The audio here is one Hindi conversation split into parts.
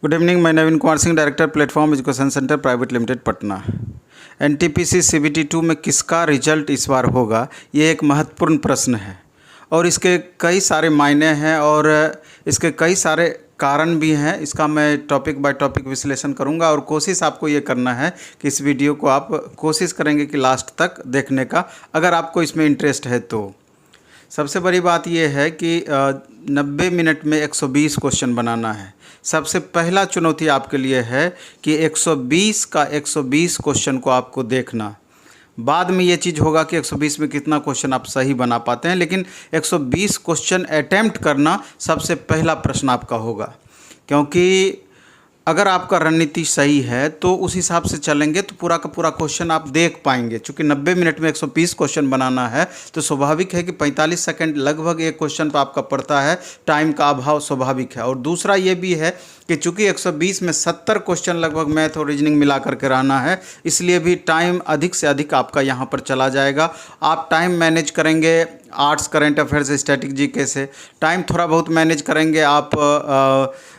गुड इवनिंग, मैं Naveen Kumar Singh, director platform education centre private limited Patna. NTPC CBT 2 में किसका रिजल्ट इस बार होगा, ये एक महत्वपूर्ण प्रश्न है और इसके कई सारे मायने हैं और इसके कई सारे कारण भी हैं। इसका मैं टॉपिक बाय टॉपिक विश्लेषण करूंगा और कोशिश आपको ये करना है कि इस वीडियो को आप कोशिश करेंगे कि लास्ट तक देखने का, अगर आपको इसमें इंटरेस्ट है तो। सबसे बड़ी बात यह है कि 90 मिनट में 120 क्वेश्चन बनाना है। सबसे पहला चुनौती आपके लिए है कि 120 का 120 क्वेश्चन को आपको देखना। बाद में ये चीज़ होगा कि 120 में कितना क्वेश्चन आप सही बना पाते हैं, लेकिन 120 क्वेश्चन अटेम्प्ट करना सबसे पहला प्रश्न आपका होगा। क्योंकि अगर आपका रणनीति सही है तो उस हिसाब से चलेंगे तो पूरा का पूरा क्वेश्चन आप देख पाएंगे। चूँकि 90 मिनट में 120 क्वेश्चन बनाना है तो स्वाभाविक है कि 45 सेकंड लगभग एक क्वेश्चन पर आपका पड़ता है, टाइम का अभाव स्वाभाविक है। और दूसरा ये भी है कि चूँकि 120 में 70 क्वेश्चन लगभग मैथ और रीजनिंग मिला करके रहना है, इसलिए भी टाइम अधिक से अधिक आपका यहाँ पर चला जाएगा। आप टाइम मैनेज करेंगे arts, current affairs, static GK से, टाइम थोड़ा बहुत मैनेज करेंगे आप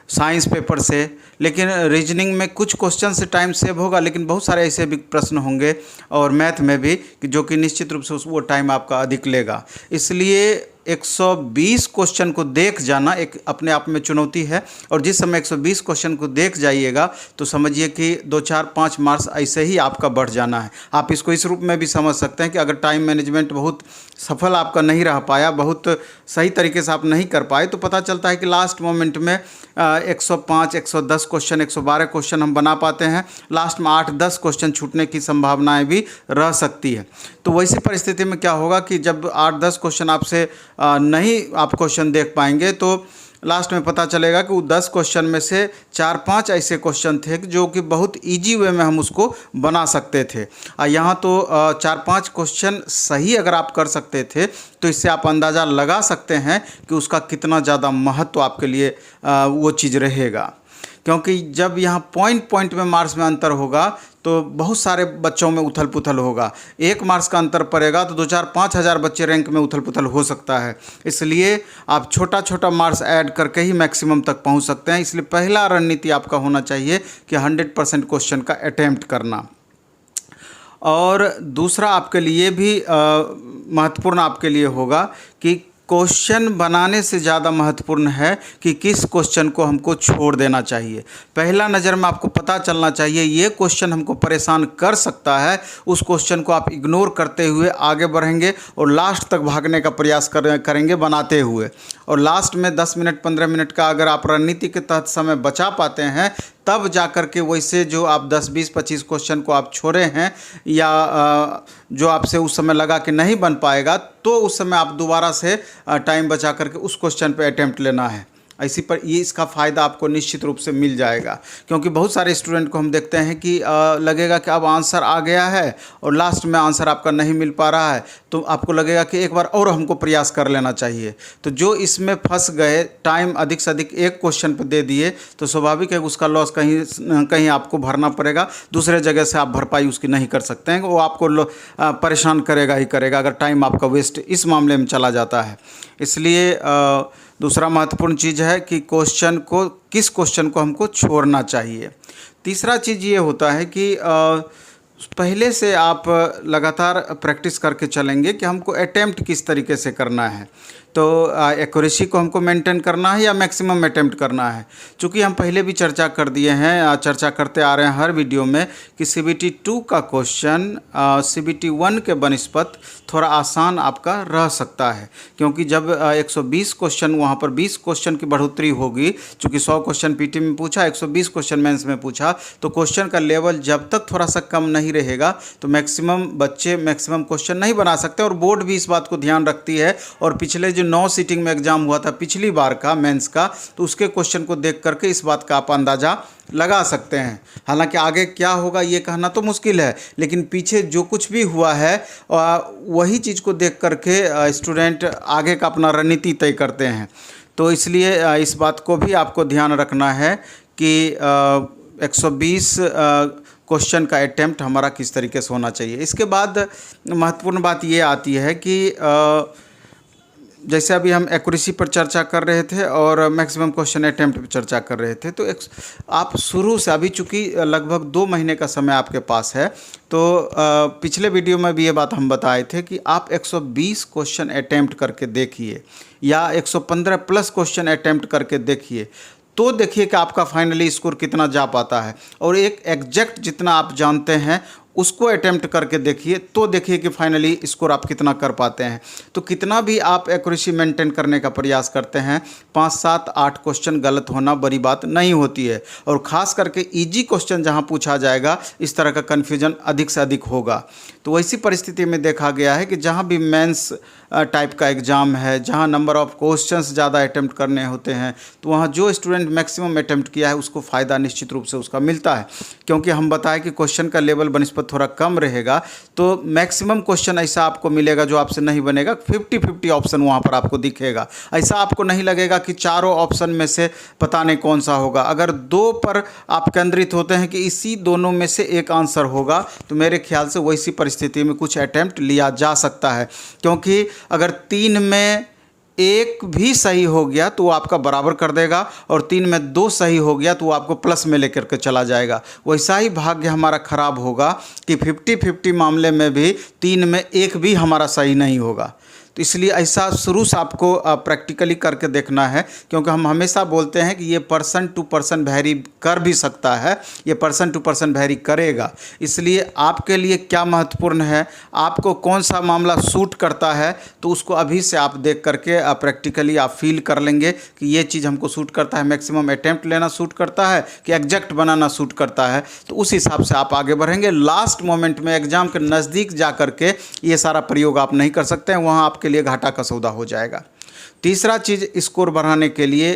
साइंस पेपर से, लेकिन रीजनिंग में कुछ क्वेश्चन से टाइम सेव होगा, लेकिन बहुत सारे ऐसे भी प्रश्न होंगे और मैथ में भी कि जो कि निश्चित रूप से वो टाइम आपका अधिक लेगा। इसलिए 120 क्वेश्चन को देख जाना एक अपने आप में चुनौती है और जिस समय 120 क्वेश्चन को देख जाइएगा तो समझिए कि 2, 4, 5 मार्क्स ऐसे ही आपका बढ़ जाना है। आप इसको इस रूप में भी समझ सकते हैं कि अगर टाइम मैनेजमेंट बहुत सफल आपका नहीं रह पाया, बहुत सही तरीके से आप नहीं कर पाए, तो पता चलता है कि लास्ट मोमेंट में 105, 110 क्वेश्चन, 112 क्वेश्चन हम बना पाते हैं, लास्ट में 8-10 क्वेश्चन छूटने की संभावनाएं भी रह सकती है। तो वैसी परिस्थिति में क्या होगा कि जब 8-10 क्वेश्चन आपसे नहीं आप क्वेश्चन देख पाएंगे तो लास्ट में पता चलेगा कि वो 10 क्वेश्चन में से 4-5 ऐसे क्वेश्चन थे जो कि बहुत इजी वे में हम उसको बना सकते थे। यहाँ तो 4-5 क्वेश्चन सही अगर आप कर सकते थे तो इससे आप अंदाज़ा लगा सकते हैं कि उसका कितना ज़्यादा महत्व आपके लिए वो चीज़ रहेगा। क्योंकि जब यहाँ पॉइंट में मार्क्स में अंतर होगा तो बहुत सारे बच्चों में उथल पुथल होगा। 1 मार्क्स का अंतर पड़ेगा तो 2-4-5 हज़ार बच्चे रैंक में उथल पुथल हो सकता है। इसलिए आप छोटा छोटा मार्क्स ऐड करके ही मैक्सिमम तक पहुंच सकते हैं। इसलिए पहला रणनीति आपका होना चाहिए कि 100% क्वेश्चन का अटेम्प्ट करना। और दूसरा आपके लिए भी महत्वपूर्ण आपके लिए होगा कि क्वेश्चन बनाने से ज़्यादा महत्वपूर्ण है कि किस क्वेश्चन को हमको छोड़ देना चाहिए। पहला नज़र में आपको पता चलना चाहिए ये क्वेश्चन हमको परेशान कर सकता है, उस क्वेश्चन को आप इग्नोर करते हुए आगे बढ़ेंगे और लास्ट तक भागने का प्रयास करेंगे बनाते हुए। और लास्ट में 10 मिनट 15 मिनट का अगर आप रणनीति के तहत समय बचा पाते हैं तब जा कर के वैसे जो आप 10, 20, 25 क्वेश्चन को आप छोड़े हैं या जो आपसे उस समय लगा कि नहीं बन पाएगा, तो उस समय आप दोबारा से टाइम बचा करके उस क्वेश्चन पे अटेम्प्ट लेना है। ऐसी पर ये इसका फ़ायदा आपको निश्चित रूप से मिल जाएगा। क्योंकि बहुत सारे स्टूडेंट को हम देखते हैं कि लगेगा कि अब आंसर आ गया है और लास्ट में आंसर आपका नहीं मिल पा रहा है, तो आपको लगेगा कि एक बार और हमको प्रयास कर लेना चाहिए। तो जो इसमें फंस गए, टाइम अधिक से अधिक एक क्वेश्चन पर दे दिए, तो स्वाभाविक है उसका लॉस कहीं आपको भरना पड़ेगा, दूसरे जगह से आप भरपाई उसकी नहीं कर सकते हैं। वो आपको परेशान करेगा ही करेगा अगर टाइम आपका वेस्ट इस मामले में चला जाता है। इसलिए दूसरा महत्वपूर्ण चीज़ है कि किस क्वेश्चन को हमको छोड़ना चाहिए। तीसरा चीज़ ये होता है कि पहले से आप लगातार प्रैक्टिस करके चलेंगे कि हमको अटेम्प्ट किस तरीके से करना है। तो एक्यूरेसी को हमको मेंटेन करना है या मैक्सिमम अटेम्प्ट करना है। चूँकि हम पहले भी चर्चा कर दिए हैं, चर्चा करते आ रहे हैं हर वीडियो में कि CBT 2 का क्वेश्चन CBT 1 के बनस्पत थोड़ा आसान आपका रह सकता है। क्योंकि जब 120 क्वेश्चन वहाँ पर 20 क्वेश्चन की बढ़ोतरी होगी, चूँकि 100 क्वेश्चन PT में पूछा, 120 क्वेश्चन मेंस में पूछा, तो क्वेश्चन का लेवल जब तक थोड़ा सा कम नहीं रहेगा तो मैक्सिमम बच्चे मैक्सिमम क्वेश्चन नहीं बना सकते। और बोर्ड भी इस बात को ध्यान रखती है। और पिछले जो 9 सीटिंग में एग्जाम हुआ था पिछली बार का मेंस का, तो उसके क्वेश्चन को देख करके इस बात का आप अंदाज़ा लगा सकते हैं। हालांकि आगे क्या होगा ये कहना तो मुश्किल है, लेकिन पीछे जो कुछ भी हुआ है वही चीज़ को देख करके स्टूडेंट आगे का अपना रणनीति तय करते हैं। तो इसलिए इस बात को भी आपको ध्यान रखना है कि 120 क्वेश्चन का अटेम्प्ट हमारा किस तरीके से होना चाहिए। इसके बाद महत्वपूर्ण बात ये आती है कि जैसे अभी हम एक्यूरेसी पर चर्चा कर रहे थे और मैक्सिमम क्वेश्चन अटेम्प्ट पर चर्चा कर रहे थे, तो आप शुरू से अभी चूँकि लगभग 2 महीने का समय आपके पास है, तो पिछले वीडियो में भी ये बात हम बताए थे कि आप 120 क्वेश्चन अटेम्प्ट करके देखिए या 115 प्लस क्वेश्चन अटेम्प्ट करके देखिए, तो देखिए कि आपका फाइनली स्कोर कितना जा पाता है। और एक एग्जैक्ट जितना आप जानते हैं उसको अटेम्प्ट करके देखिए, तो देखिए कि फाइनली स्कोर आप कितना कर पाते हैं। तो कितना भी आप एक्यूरेसी मेंटेन करने का प्रयास करते हैं, 5, 7, 8 क्वेश्चन गलत होना बड़ी बात नहीं होती है। और ख़ास करके इजी क्वेश्चन जहां पूछा जाएगा, इस तरह का कन्फ्यूजन अधिक से अधिक होगा। तो वैसी परिस्थिति में देखा गया है कि जहाँ भी मेंस टाइप का एग्ज़ाम है, जहाँ नंबर ऑफ़ क्वेश्चंस ज़्यादा अटेम्प्ट करने होते हैं, तो वहाँ जो स्टूडेंट मैक्सिमम अटेम्प्ट किया है उसको फ़ायदा निश्चित रूप से उसका मिलता है। क्योंकि हम बताएं कि क्वेश्चन का लेवल बनिस्बत थोड़ा कम रहेगा, तो मैक्सिमम क्वेश्चन ऐसा आपको मिलेगा जो आपसे नहीं बनेगा। 50-50 ऑप्शन वहाँ पर आपको दिखेगा। ऐसा आपको नहीं लगेगा कि चारों ऑप्शन में से पता नहीं कौन सा होगा। अगर 2 पर आप केंद्रित होते हैं कि इसी दोनों में से एक आंसर होगा, तो मेरे ख्याल से वैसी परिस्थिति में कुछ अटेम्प्ट लिया जा सकता है। क्योंकि अगर 3 में 1 भी सही हो गया तो वो आपका बराबर कर देगा, और 3 में 2 सही हो गया तो वो आपको प्लस में लेकर के चला जाएगा। वैसा ही भाग्य हमारा ख़राब होगा कि 50-50 मामले में भी 3 में 1 भी हमारा सही नहीं होगा। तो इसलिए ऐसा शुरू से आपको प्रैक्टिकली करके देखना है, क्योंकि हम हमेशा बोलते हैं कि ये पर्सन टू पर्सन वैरी कर भी सकता है, ये पर्सन टू पर्सन वैरी करेगा। इसलिए आपके लिए क्या महत्वपूर्ण है, आपको कौन सा मामला सूट करता है, तो उसको अभी से आप देख करके प्रैक्टिकली आप फील कर लेंगे कि ये चीज़ हमको सूट करता है, मैक्सिमम अटैम्प्ट लेना सूट करता है कि एग्जैक्ट बनाना सूट करता है। तो उस हिसाब से आप आगे बढ़ेंगे। लास्ट मोमेंट में एग्ज़ाम के नज़दीक जा करके ये सारा प्रयोग आप नहीं कर सकते हैं, वहाँ आपके लिए घाटा का सौदा हो जाएगा। तीसरा चीज़, स्कोर बढ़ाने के लिए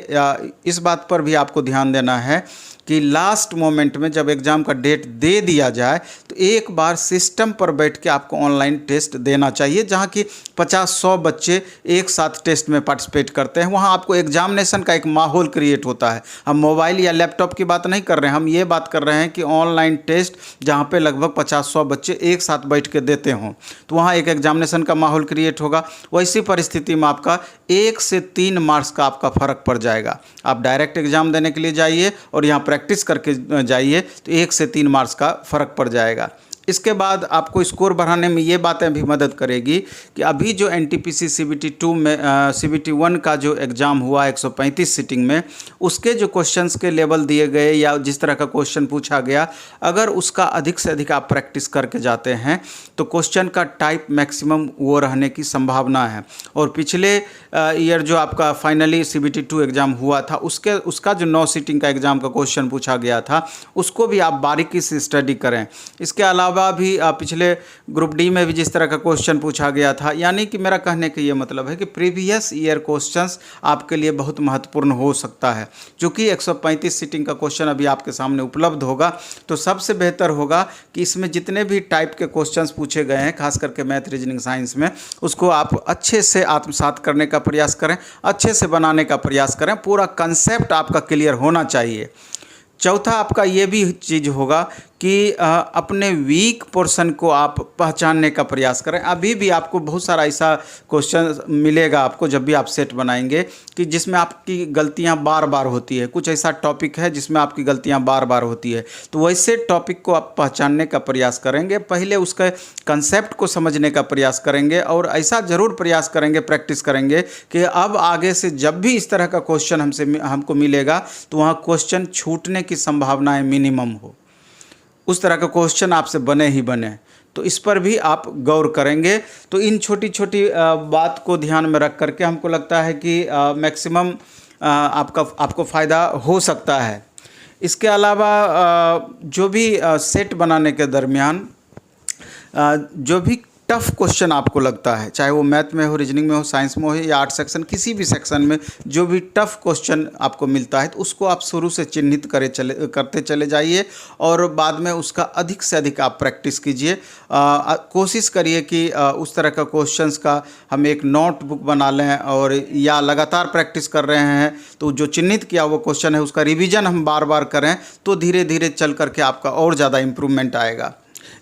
इस बात पर भी आपको ध्यान देना है कि लास्ट मोमेंट में जब एग्ज़ाम का डेट दे दिया जाए तो एक बार सिस्टम पर बैठ के आपको ऑनलाइन टेस्ट देना चाहिए, जहाँ कि 50-100 बच्चे एक साथ टेस्ट में पार्टिसिपेट करते हैं। वहाँ आपको एग्जामिनेशन का एक माहौल क्रिएट होता है। हम मोबाइल या लैपटॉप की बात नहीं कर रहे हैं, हम ये बात कर रहे हैं कि ऑनलाइन टेस्ट जहाँ पे लगभग 50-100 बच्चे एक साथ बैठ के देते हों, तो वहाँ एक एग्जामिनेशन का माहौल क्रिएट होगा। वैसी परिस्थिति में आपका 1 से 3 मार्क्स का आपका फ़र्क पड़ जाएगा। आप डायरेक्ट एग्ज़ाम देने के लिए जाइए और यहाँ प्रैक्टिस करके जाइए, तो 1 से 3 मार्क्स का फ़र्क पड़ जाएगा। इसके बाद आपको स्कोर बढ़ाने में ये बातें भी मदद करेगी कि अभी जो एनटीपीसी सीबीटी 2 में सीबीटी 1 का जो एग्ज़ाम हुआ 135 सीटिंग में, उसके जो क्वेश्चंस के लेवल दिए गए या जिस तरह का क्वेश्चन पूछा गया, अगर उसका अधिक से अधिक आप प्रैक्टिस करके जाते हैं तो क्वेश्चन का टाइप मैक्सिमम वो रहने की संभावना है। और पिछले ईयर जो आपका फाइनली सीबीटी 2 एग्ज़ाम हुआ था, उसका जो 9 सीटिंग का एग्ज़ाम का क्वेश्चन पूछा गया था, उसको भी आप बारीकी से स्टडी करें। इसके अलावा भी पिछले ग्रुप डी में भी जिस तरह का क्वेश्चन पूछा गया था, यानी कि मेरा कहने का ये मतलब है कि प्रीवियस ईयर क्वेश्चंस आपके लिए बहुत महत्वपूर्ण हो सकता है। चूँकि 135 सीटिंग का क्वेश्चन अभी आपके सामने उपलब्ध होगा, तो सबसे बेहतर होगा कि इसमें जितने भी टाइप के क्वेश्चंस पूछे गए हैं, खास करके मैथ, रीजनिंग, साइंस में, उसको आप अच्छे से आत्मसात करने का प्रयास करें, अच्छे से बनाने का प्रयास करें। पूरा कंसेप्ट आपका क्लियर होना चाहिए। चौथा आपका ये भी चीज़ होगा कि अपने वीक पोर्शन को आप पहचानने का प्रयास करें। अभी भी आपको बहुत सारा ऐसा क्वेश्चन मिलेगा आपको जब भी आप सेट बनाएंगे कि जिसमें आपकी गलतियां बार बार होती है। कुछ ऐसा टॉपिक है जिसमें आपकी गलतियां बार बार होती है, तो वैसे टॉपिक को आप पहचानने का प्रयास करेंगे। पहले उसके कंसेप्ट को समझने का प्रयास करेंगे और ऐसा ज़रूर प्रयास करेंगे, प्रैक्टिस करेंगे कि अब आगे से जब भी इस तरह का क्वेश्चन हमको मिलेगा तो वहाँ क्वेश्चन छूटने की संभावनाएँ मिनिमम हो। उस तरह का क्वेश्चन आपसे बने ही बने, तो इस पर भी आप गौर करेंगे। तो इन छोटी छोटी बात को ध्यान में रख करके हमको लगता है कि मैक्सिमम आपको फ़ायदा हो सकता है। इसके अलावा जो भी सेट बनाने के दरमियान जो भी टफ़ क्वेश्चन आपको लगता है, चाहे वो मैथ में हो, रीजनिंग में हो, साइंस में हो या आर्ट सेक्शन, किसी भी सेक्शन में जो भी टफ़ क्वेश्चन आपको मिलता है, तो उसको आप शुरू से चिन्हित करते चले जाइए और बाद में उसका अधिक से अधिक आप प्रैक्टिस कीजिए। कोशिश करिए कि उस तरह का क्वेश्चंस का हम एक नोटबुक बना लें, और या लगातार प्रैक्टिस कर रहे हैं तो जो चिन्हित किया वो क्वेश्चन है उसका रिविज़न हम बार बार करें, तो धीरे धीरे चल करके आपका और ज़्यादा इम्प्रूवमेंट आएगा।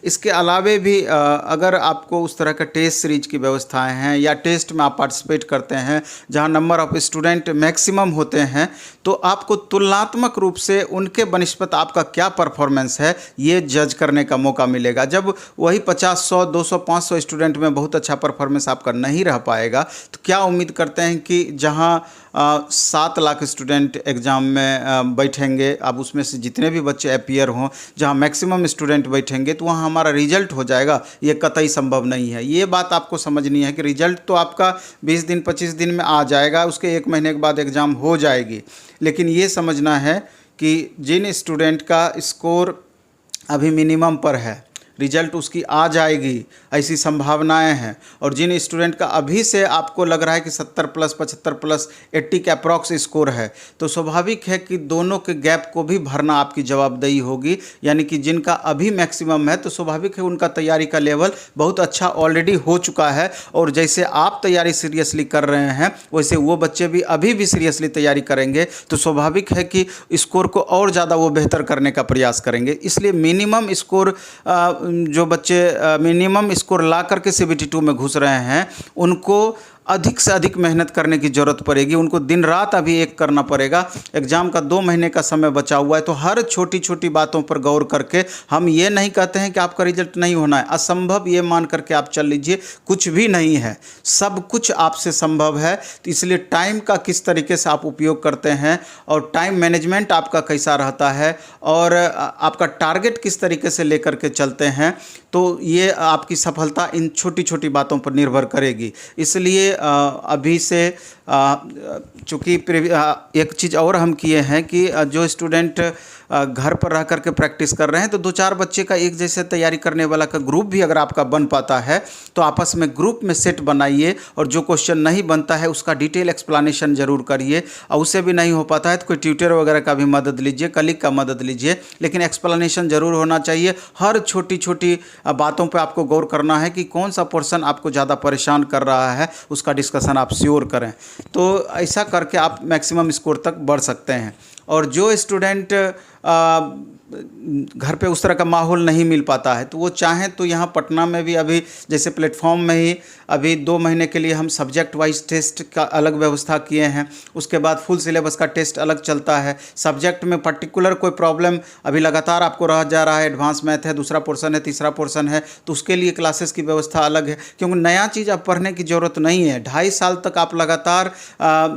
इसके अलावे भी अगर आपको उस तरह का टेस्ट सीरीज की व्यवस्थाएं हैं या टेस्ट में आप पार्टिसिपेट करते हैं जहां नंबर ऑफ स्टूडेंट मैक्सिमम होते हैं, तो आपको तुलनात्मक रूप से उनके बनिस्पत आपका क्या परफॉर्मेंस है ये जज करने का मौका मिलेगा। जब वही 50, 100, 200, 500 स्टूडेंट में बहुत अच्छा परफॉर्मेंस आपका नहीं रह पाएगा, तो क्या उम्मीद करते हैं कि जहां 7 लाख स्टूडेंट एग्ज़ाम में बैठेंगे, अब उसमें से जितने भी बच्चे अपीयर हों, जहां मैक्सिमम स्टूडेंट बैठेंगे तो वहां हमारा रिजल्ट हो जाएगा, ये कतई संभव नहीं है। ये बात आपको समझनी है कि रिजल्ट तो आपका 20 दिन 25 दिन में आ जाएगा, उसके 1 महीने के बाद एग्ज़ाम हो जाएगी, लेकिन ये समझना है कि जिन स्टूडेंट का स्कोर अभी मिनिमम पर है रिजल्ट उसकी आ जाएगी, ऐसी संभावनाएं हैं। और जिन स्टूडेंट का अभी से आपको लग रहा है कि 70 प्लस 75 प्लस 80 का अप्रॉक्स स्कोर है, तो स्वाभाविक है कि दोनों के गैप को भी भरना आपकी जवाबदेही होगी। यानी कि जिनका अभी मैक्सिमम है तो स्वाभाविक है उनका तैयारी का लेवल बहुत अच्छा ऑलरेडी हो चुका है, और जैसे आप तैयारी सीरियसली कर रहे हैं वैसे वो बच्चे भी अभी भी सीरियसली तैयारी करेंगे, तो स्वाभाविक है कि स्कोर को और ज़्यादा वो बेहतर करने का प्रयास करेंगे। इसलिए मिनिमम स्कोर जो बच्चे मिनिमम स्कोर ला करके CBT2 में घुस रहे हैं उनको अधिक से अधिक मेहनत करने की ज़रूरत पड़ेगी। उनको दिन रात अभी एक करना पड़ेगा। एग्ज़ाम का 2 महीने का समय बचा हुआ है, तो हर छोटी छोटी बातों पर गौर करके, हम ये नहीं कहते हैं कि आपका रिजल्ट नहीं होना है, असंभव ये मान करके आप चल लीजिए, कुछ भी नहीं है, सब कुछ आपसे संभव है। तो इसलिए टाइम का किस तरीके से आप उपयोग करते हैं और टाइम मैनेजमेंट आपका कैसा रहता है और आपका टारगेट किस तरीके से लेकर के चलते हैं, तो ये आपकी सफलता इन छोटी छोटी बातों पर निर्भर करेगी। इसलिए अभी से चूँकि एक चीज़ और हम किए हैं कि जो स्टूडेंट घर पर रह करके प्रैक्टिस कर रहे हैं, तो 2-4 बच्चे का एक जैसे तैयारी करने वाला का ग्रुप भी अगर आपका बन पाता है तो आपस में ग्रुप में सेट बनाइए, और जो क्वेश्चन नहीं बनता है उसका डिटेल एक्सप्लेनेशन ज़रूर करिए, और उससे भी नहीं हो पाता है तो कोई ट्यूटर वगैरह का भी मदद लीजिए, कलीग का मदद लीजिए, लेकिन एक्सप्लेनेशन ज़रूर होना चाहिए। हर छोटी छोटी बातों पर आपको गौर करना है कि कौन सा पोर्शन आपको ज़्यादा परेशान कर रहा है, उसका डिस्कशन आप श्योर करें, तो ऐसा करके आप मैक्सिमम स्कोर तक बढ़ सकते हैं। और जो स्टूडेंट घर पे उस तरह का माहौल नहीं मिल पाता है, तो वो चाहें तो यहाँ पटना में भी अभी जैसे प्लेटफॉर्म में ही अभी 2 महीने के लिए हम सब्जेक्ट वाइज टेस्ट का अलग व्यवस्था किए हैं। उसके बाद फुल सिलेबस का टेस्ट अलग चलता है। सब्जेक्ट में पर्टिकुलर कोई प्रॉब्लम अभी लगातार आपको रह जा रहा है, एडवांस मैथ है, दूसरा पोर्शन है, तीसरा पोर्शन है, तो उसके लिए क्लासेस की व्यवस्था अलग है, क्योंकि नया चीज़ आप पढ़ने की ज़रूरत नहीं है। 2.5 साल तक आप लगातार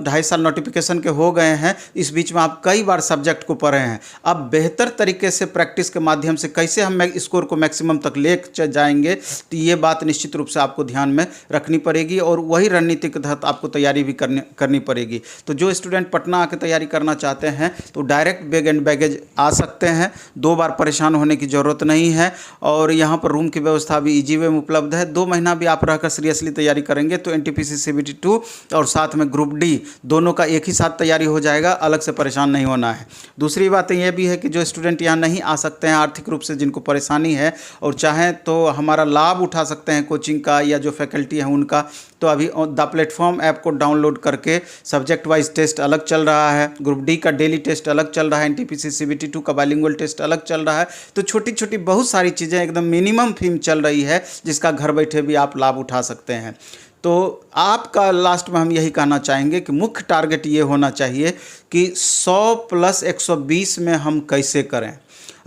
2.5 साल नोटिफिकेशन के हो गए हैं, इस बीच में आप कई बार सब्जेक्ट को पढ़े हैं। अब बेहतर तरीके से प्रैक्टिस के माध्यम से कैसे हम स्कोर को मैक्सिमम तक ले जाएंगे, तो ये बात निश्चित रूप से आपको ध्यान में रखनी पड़ेगी, और वही रणनीति के तहत आपको तैयारी भी करनी पड़ेगी। तो जो स्टूडेंट पटना आके तैयारी करना चाहते हैं तो डायरेक्ट बैग एंड बैगेज आ सकते हैं, 2 बार परेशान होने की ज़रूरत नहीं है, और यहाँ पर रूम की व्यवस्था भी ईजी वे में उपलब्ध है। 2 महीना भी आप रहकर सीरियसली तैयारी करेंगे तो NTPC CBT2 और साथ में ग्रुप D दोनों का एक ही साथ तैयारी हो जाएगा, अलग से परेशान नहीं होना है। दूसरी बात यह भी है कि जो स्टूडेंट यहाँ नहीं आ सकते हैं आर्थिक रूप से, जिनको परेशानी है और चाहें तो हमारा लाभ उठा सकते हैं कोचिंग का या जो फैकल्टी है उनका, तो अभी द प्लेटफॉर्म ऐप को डाउनलोड करके सब्जेक्ट वाइज टेस्ट अलग चल रहा है, ग्रुप D का डेली टेस्ट अलग चल रहा है, NTPC CBT2 का बाइलिंगुअल टेस्ट अलग चल रहा है। तो छोटी छोटी बहुत सारी चीज़ें एकदम मिनिमम फीम चल रही है, जिसका घर बैठे भी आप लाभ उठा सकते हैं। तो आपका लास्ट में हम यही कहना चाहेंगे कि मुख्य टारगेट ये होना चाहिए कि 100 प्लस 120 में हम कैसे करें।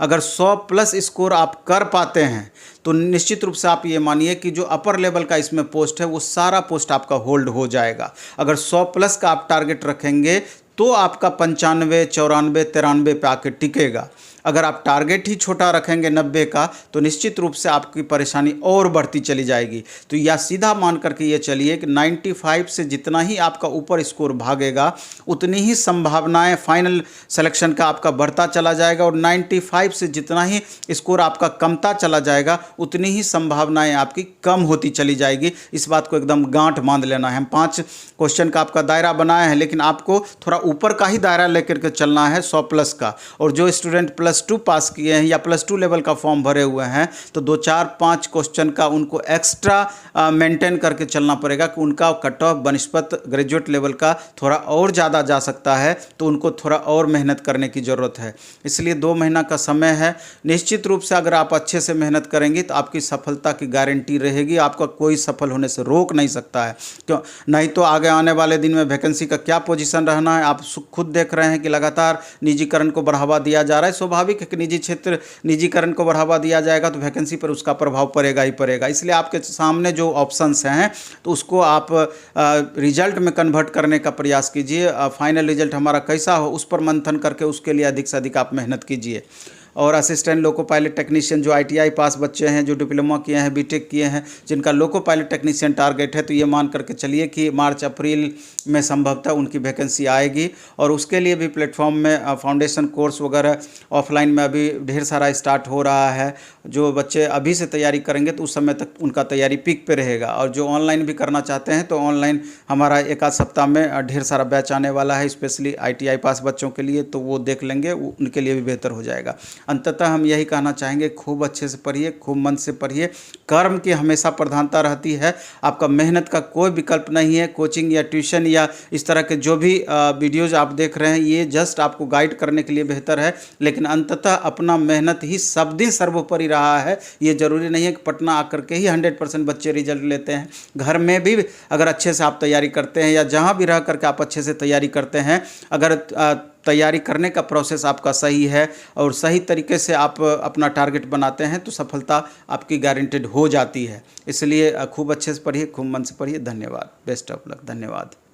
अगर 100 प्लस स्कोर आप कर पाते हैं तो निश्चित रूप से आप ये मानिए कि जो अपर लेवल का इसमें पोस्ट है वो सारा पोस्ट आपका होल्ड हो जाएगा। अगर 100 प्लस का आप टारगेट रखेंगे तो आपका 95, 94, 93 पे आके टिकेगा। अगर आप टारगेट ही छोटा रखेंगे 90 का तो निश्चित रूप से आपकी परेशानी और बढ़ती चली जाएगी। तो या सीधा मान करके ये चलिए कि 95 से जितना ही आपका ऊपर स्कोर भागेगा उतनी ही संभावनाएं फाइनल सिलेक्शन का आपका बढ़ता चला जाएगा, और 95 से जितना ही स्कोर आपका कमता चला जाएगा उतनी ही संभावनाएं आपकी कम होती चली जाएगी। इस बात को एकदम गांठ बांध लेना है। हम 5 क्वेश्चन का आपका दायरा बनाए हैं, लेकिन आपको थोड़ा ऊपर का ही दायरा लेकर के चलना है 100 प्लस का। और जो स्टूडेंट +2 पास किए हैं या +2 लेवल का फॉर्म भरे हुए हैं तो 2, 4, 5 क्वेश्चन का उनको एक्स्ट्रा मेंटेन करके चलना पड़ेगा कि उनका कट ऑफ बनस्पत ग्रेजुएट लेवल का थोड़ा और ज़्यादा जा सकता है, तो उनको थोड़ा और मेहनत करने की ज़रूरत है। इसलिए 2 महीना का समय है। निश्चित रूप से अगर आप अच्छे से मेहनत करेंगे तो आपकी सफलता की गारंटी रहेगी, आपका कोई सफल होने से रोक नहीं सकता है। क्यों नहीं तो आगे आने वाले दिन में वैकेंसी का क्या पोजीशन रहना है आप खुद देख रहे हैं कि लगातार निजीकरण को बढ़ावा दिया जा रहा है। स्वाभाविक है कि निजीकरण को बढ़ावा दिया जाएगा तो वैकेंसी पर उसका प्रभाव पड़ेगा ही पड़ेगा। इसलिए आपके सामने जो ऑप्शंस हैं तो उसको आप रिजल्ट में कन्वर्ट करने का प्रयास कीजिए। फाइनल रिजल्ट हमारा कैसा हो उस पर मंथन करके उसके लिए अधिक से अधिक आप मेहनत कीजिए। और असिस्टेंट लोको पायलट टेक्नीशियन जो ITI पास बच्चे हैं, जो डिप्लोमा किए हैं, BTech किए हैं, जिनका लोको पायलट टेक्नीशियन टारगेट है, तो ये मान करके चलिए कि मार्च अप्रैल में संभवतः उनकी वैकेंसी आएगी। और उसके लिए भी प्लेटफॉर्म में फाउंडेशन कोर्स वगैरह ऑफलाइन में अभी ढेर सारा स्टार्ट हो रहा है। जो बच्चे अभी से तैयारी करेंगे तो उस समय तक उनका तैयारी पीक पे रहेगा। और जो ऑनलाइन भी करना चाहते हैं तो ऑनलाइन हमारा 1 आध सप्ताह में ढेर सारा बैच आने वाला है, स्पेशली ITI पास बच्चों के लिए, तो वो देख लेंगे, उनके लिए भी बेहतर हो जाएगा। अंततः हम यही कहना चाहेंगे, खूब अच्छे से पढ़िए, खूब मन से पढ़िए। कर्म की हमेशा प्रधानता रहती है, आपका मेहनत का कोई विकल्प नहीं है। कोचिंग या ट्यूशन या इस तरह के जो भी वीडियोज़ आप देख रहे हैं ये जस्ट आपको गाइड करने के लिए बेहतर है, लेकिन अंततः अपना मेहनत ही सब दिन सर्वोपरि रहा है। ये ज़रूरी नहीं है कि पटना आकर के ही 100% बच्चे रिजल्ट लेते हैं। घर में भी अगर अच्छे से आप तैयारी करते हैं या जहाँ भी रह करके आप अच्छे से तैयारी करते हैं, अगर तैयारी करने का प्रोसेस आपका सही है और सही तरीके से आप अपना टारगेट बनाते हैं तो सफलता आपकी गारंटेड हो जाती है। इसलिए खूब अच्छे से पढ़िए, खूब मन से पढ़िए। धन्यवाद। Best of luck. धन्यवाद।